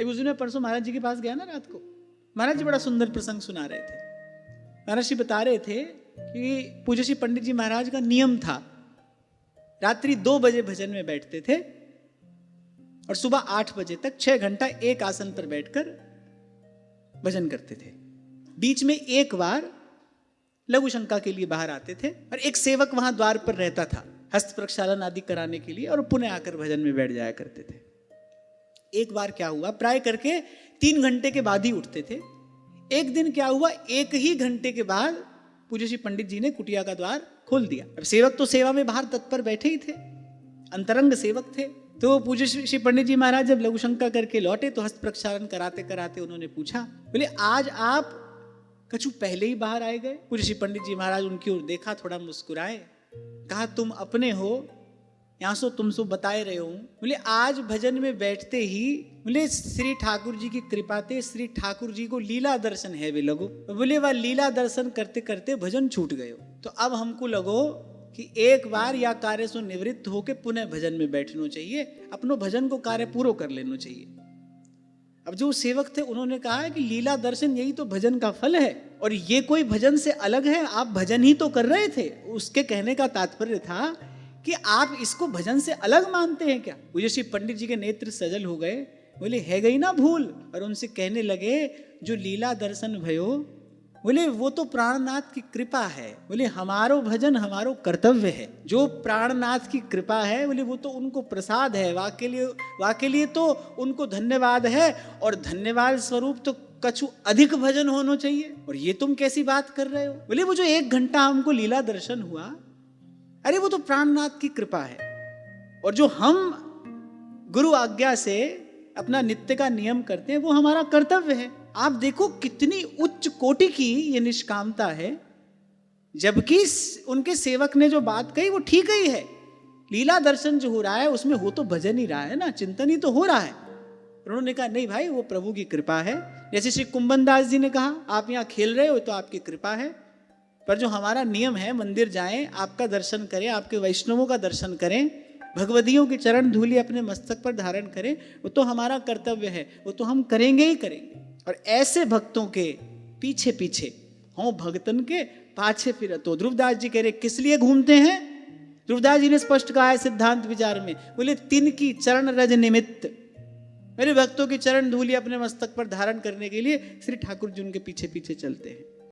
उस दिन मैं परसों महाराज जी के पास गया ना रात को, महाराज जी बड़ा सुंदर प्रसंग सुना रहे थे। महाराज जी बता रहे थे कि पूज्य श्री पंडित जी महाराज का नियम था, रात्रि 2 बजे भजन में बैठते थे और सुबह 8 बजे तक 6 घंटा एक आसन पर बैठकर भजन करते थे। बीच में एक बार लघु शंका के लिए बाहर आते थे और एक सेवक वहां द्वार पर रहता था हस्त प्रक्षालन आदि कराने के लिए, और पुनः आकर भजन में बैठ जाया करते थे। एक बार क्या हुआ, प्राय करके 3 घंटे के बाद ही उठते थे। एक दिन क्या हुआ, 1 ही घंटे के बाद पूज्य श्री पंडित जी ने कुटिया का द्वार खोल दिया। अब सेवक तो सेवा में बाहर तत्पर बैठे ही थे, अंतरंग सेवक थे। तो पूज्य श्री पंडित जी महाराज जब लघु शंका करके लौटे तो हस्त प्रक्षालन कराते कराते उन्होंने पूछा, बोले आज आप कछु पहले ही बाहर आए गए? पूज्य श्री पंडित जी महाराज उनकी ओर देखा, थोड़ा मुस्कुराए, कहा तुम अपने हो, यहाँ सो तुम सो बताए रहे हो। बोले आज भजन में बैठते ही बोले श्री ठाकुर जी की कृपा थे, श्री ठाकुर जी को लीला दर्शन है वे लगो। बोले वह लीला दर्शन करते करते भजन छूट गए। तो अब हमको लगो कि एक बार या कार्य से निवृत्त होके पुनः भजन में बैठना चाहिए, अपनो भजन को कार्य पूरा कर लेना चाहिए। अब जो सेवक थे उन्होंने कहा है कि लीला दर्शन यही तो भजन का फल है, और ये कोई भजन से अलग है, आप भजन ही तो कर रहे थे। उसके कहने का तात्पर्य था कि आप इसको भजन से अलग मानते हैं क्या? पूज्य श्री पंडित जी के नेत्र सजल हो गए, बोले है गई ना भूल, और उनसे कहने लगे जो लीला दर्शन भयो, बोले वो तो प्राणनाथ की कृपा है, बोले हमारो भजन हमारो कर्तव्य है। जो प्राणनाथ की कृपा है बोले वो तो उनको प्रसाद है, वाके लिए तो उनको धन्यवाद है, और धन्यवाद स्वरूप तो कछु अधिक भजन होना चाहिए। और ये तुम कैसी बात कर रहे हो? बोले वो जो 1 घंटा हमको लीला दर्शन हुआ, अरे वो तो प्राणनाथ की कृपा है, और जो हम गुरु आज्ञा से अपना नित्य का नियम करते हैं वो हमारा कर्तव्य है। आप देखो कितनी उच्च कोटि की ये निष्कामता है, जबकि उनके सेवक ने जो बात कही वो ठीक ही है। लीला दर्शन जो हो रहा है उसमें हो तो भजन ही रहा है ना, चिंतन ही तो हो रहा है। उन्होंने कहा नहीं भाई, वो प्रभु की कृपा है। जैसे श्री कुंभन दास जी ने कहा आप यहाँ खेल रहे हो तो आपकी कृपा है, पर जो हमारा नियम है मंदिर जाएं, आपका दर्शन करें, आपके वैष्णवों का दर्शन करें, भगवदियों की चरण धूलि अपने मस्तक पर धारण करें, वो तो हमारा कर्तव्य है, वो तो हम करेंगे ही करेंगे। और ऐसे भक्तों के पीछे पीछे हों भगतन के पाछे फिर तो ध्रुवदास जी कह रहे किस लिए घूमते हैं? ध्रुवदास जी ने स्पष्ट कहा है सिद्धांत विचार में, बोले तिन की चरण रज निमित्त, मेरे भक्तों की चरण धूलि अपने मस्तक पर धारण करने के लिए श्री ठाकुर जी उनके पीछे पीछे चलते हैं।